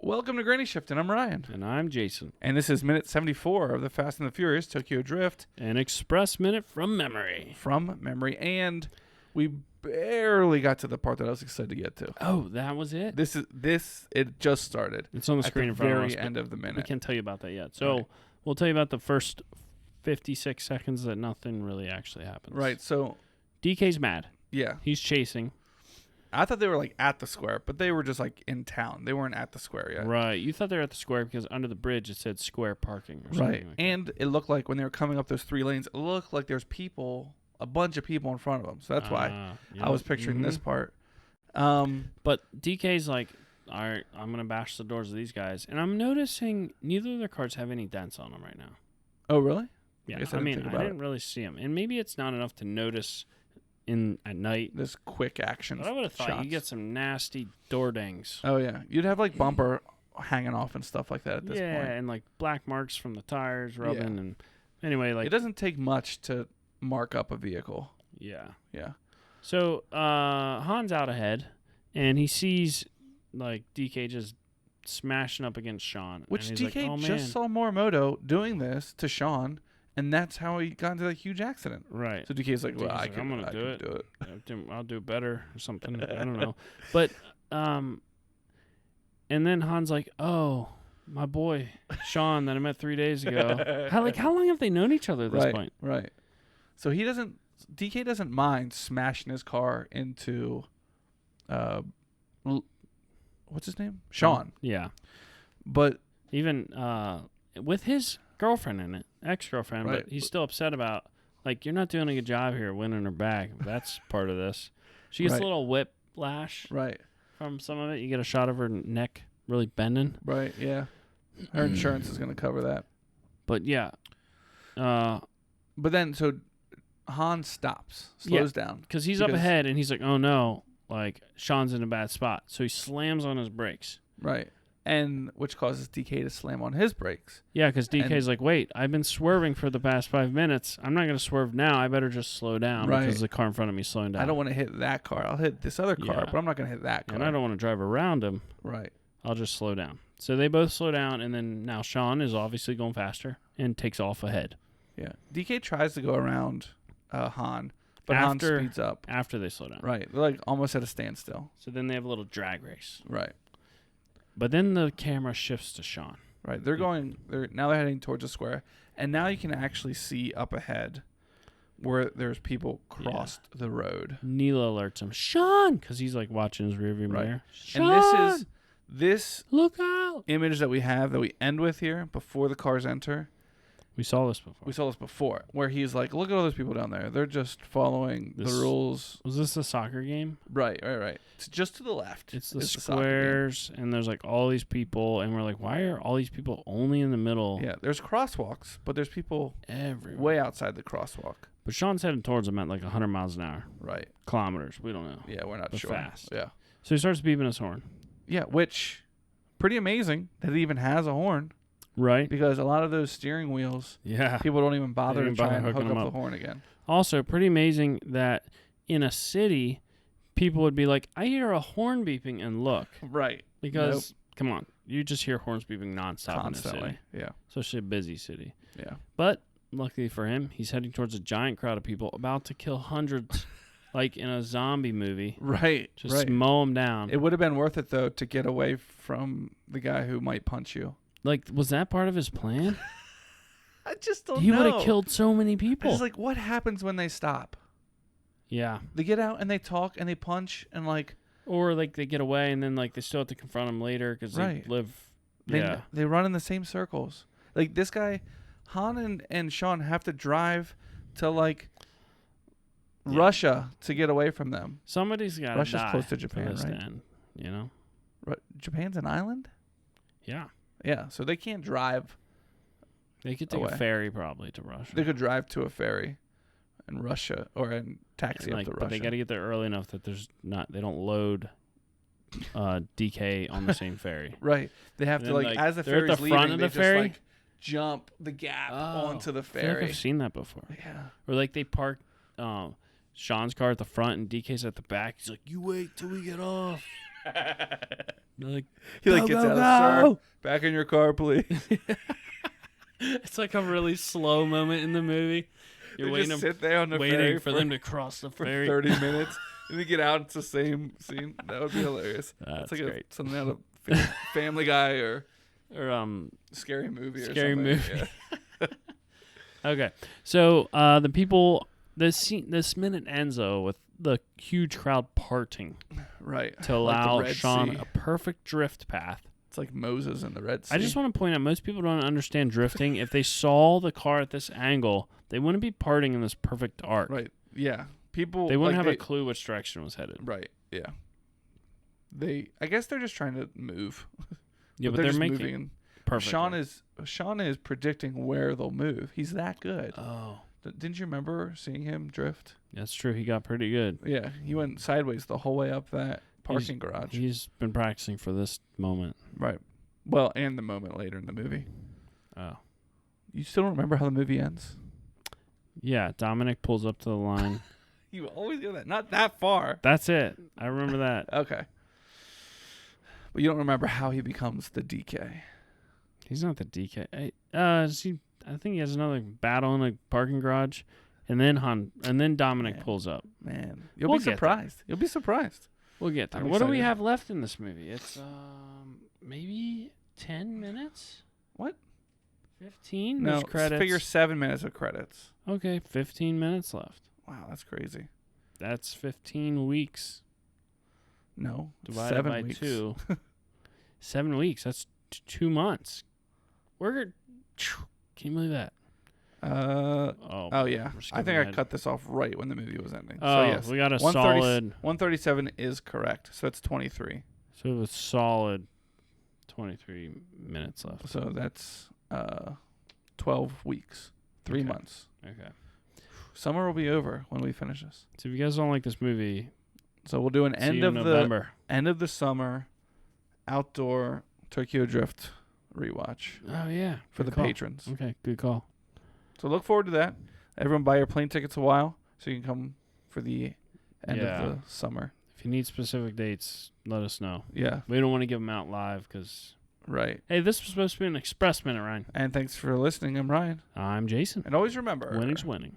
Welcome to Granny Shift, and I'm Ryan. And I'm Jason. And this is minute 74 of the Fast and the Furious Tokyo Drift. An express minute from memory. And we barely got to the part that I was excited to get to. Oh, that was it? It just started. It's on the screen in front of us. At the very end of the minute. We can't tell you about that yet. So We'll tell you about the first 56 seconds that nothing really actually happens. Right, so... DK's mad. Yeah. He's chasing. I thought they were like at the square, but they were just like in town. They weren't at the square yet. Right. You thought they were at the square because under the bridge it said square parking or something. Right. Like and it looked like when they were coming up those 3 lanes, it looked like there's a bunch of people in front of them. So that's why I was picturing this part. But DK's like, all right, I'm going to bash the doors of these guys. And I'm noticing neither of their cars have any dents on them right now. Oh, really? Yeah. I didn't really see them. And maybe it's not enough to notice at night. This quick action. But I would have thought you'd get some nasty door dangs. Oh, yeah. You'd have like bumper hanging off and stuff like that at this point. Yeah, and like black marks from the tires rubbing. And anyway, like... It doesn't take much to mark up a vehicle. Yeah. Yeah. So Han's out ahead, and he sees like DK just smashing up against Sean. Which and DK like, oh, just saw Morimoto doing this to Sean, and that's how he got into that huge accident. Right. So DK's like, well, I'm going to do it. I'll do better or something. I don't know. But, and then Han's like, oh, my boy, Sean, that I met 3 days ago. How long have they known each other at this point? Right. So DK doesn't mind smashing his car into, what's his name? Sean. Yeah. But even with his girlfriend in it, ex-girlfriend, right. But he's still upset about, like, you're not doing a good job here winning her back. That's part of this. She gets a little whiplash from some of it. You get a shot of her neck really bending. Right, yeah. Her insurance is going to cover that. But, yeah. But then, so Han slows down. Because he's up ahead, and he's like, oh, no, like, Sean's in a bad spot. So he slams on his brakes. Right. And which causes DK to slam on his brakes. Yeah, because DK's like, wait, I've been swerving for the past 5 minutes. I'm not going to swerve now. I better just slow down because the car in front of me is slowing down. I don't want to hit that car. I'll hit this other car, but I'm not going to hit that car. And I don't want to drive around him. Right. I'll just slow down. So they both slow down, and then now Sean is obviously going faster and takes off ahead. Yeah. DK tries to go around Han, but Han speeds up. After they slow down. Right. They're like almost at a standstill. So then they have a little drag race. Right. But then the camera shifts to Sean. Right. They're heading towards the square. And now you can actually see up ahead where there's people crossed the road. Neela alerts him, Sean, because he's like watching his rearview mirror. Sean! And this look out image that we have that we end with here before the cars enter. We saw this before. Where he's like, look at all those people down there. They're just following the rules. Was this a soccer game? Right. It's just to the left. It's the squares, and there's like all these people, and we're like, why are all these people only in the middle? Yeah, there's crosswalks, but there's people everywhere. Way outside the crosswalk. But Sean's heading towards them at like 100 miles an hour. Right. Kilometers. We don't know. Yeah, we're not sure. Fast. Yeah. So he starts beeping his horn. Yeah, which, pretty amazing that it even has a horn. Right. Because a lot of those steering wheels, people don't even bother to try and hook up the horn again. Also, pretty amazing that in a city, people would be like, I hear a horn beeping and look. Right. Because, come on, you just hear horns beeping nonstop constantly. In a city. Yeah. Especially a busy city. Yeah. But, luckily for him, he's heading towards a giant crowd of people about to kill hundreds, like in a zombie movie. Right. Just mow them down. It would have been worth it, though, to get away from the guy who might punch you. Like, was that part of his plan? I just don't know. He would have killed so many people. It's like, what happens when they stop? Yeah. They get out and they talk and they punch and like... Or like they get away and then like they still have to confront him later because they live... They run in the same circles. Like this guy, Han and Sean have to drive to like Russia to get away from them. Somebody's got to die. Russia's close to Japan, right? End, you know? Japan's an island? Yeah. Yeah, so they can't drive. They could take a ferry probably to Russia. They could drive to a ferry in Russia and taxi up to Russia. But they got to get there early enough that they don't load DK on the same ferry. Right. They have to like as the ferry's leaving, they just like jump the gap onto the ferry. I feel like I've seen that before. Yeah. Or like they park Sean's car at the front and DK's at the back. He's like, "You wait till we get off." Like, He like go, gets go, out, go. sir, back in your car, please. It's like a really slow moment in the movie. You're They waiting, just sit there on the waiting ferry for them to cross the for ferry. 30 minutes, and they get out. It's the same scene. That would be hilarious. That's It's like great. something out of Family Guy or Or Scary Movie. Scary or something. Movie. Yeah. Okay, so the people, this minute ends though with the huge crowd parting Right. to Like the allow Red Sean Sea. a perfect drift path. It's like Moses in the Red Sea. I just want to point out, most people don't understand drifting. If they saw the car at this angle, they wouldn't be parting in this perfect arc. Right. Yeah. People. They wouldn't like, have a clue which direction was headed. Right. Yeah. I guess they're just trying to move. Yeah, but they're they're just making moving. perfect. Sean is predicting where they'll move. He's that good. Oh, Didn't you remember seeing him drift? that's true. He got pretty good. Yeah, he went sideways the whole way up that parking garage. He's been practicing for this moment. Right. Well, and the moment later in the movie. Oh. You still don't remember how the movie ends? Yeah, Dominic pulls up to the line. You always do that. Not that far. That's it. I remember that. Okay. But you don't remember how he becomes the DK. He's not the DK. I think he has another battle in a parking garage, and then Dominic Man. pulls up. Man, you'll We'll be get there. surprised. You'll be surprised. We'll get there. I'm What do we excited. have left in this movie? It's maybe 10 minutes. What? 15. No, There's credits. figure 7 minutes of credits. Okay, 15 minutes left. Wow, that's crazy. That's 15 weeks No, divided 7 by weeks. 2. 7 weeks. That's 2 months. Can you believe that? Oh yeah. we're I skipping think I ahead. cut this off right when the movie was ending. Oh, so yes, we got a 130 solid. 137 is correct. So it's 23. So it was solid 23 minutes left. So that's 12 weeks, 3 Okay. months. Okay. Summer will be over when we finish this. So if you guys don't like this movie, So we'll do an see end you of in the November. end of the summer outdoor Tokyo Drift rewatch Oh yeah, for good the call. patrons. Okay, good call. So look forward to that. Everyone buy your plane tickets a while so you can come for the end Yeah. of the summer. If you need specific dates, let us know. Yeah, We don't want to give them out live because, right. hey, this was supposed to be an express minute, Ryan. And thanks for listening. I'm Ryan. I'm Jason. And always remember, Winning's winning.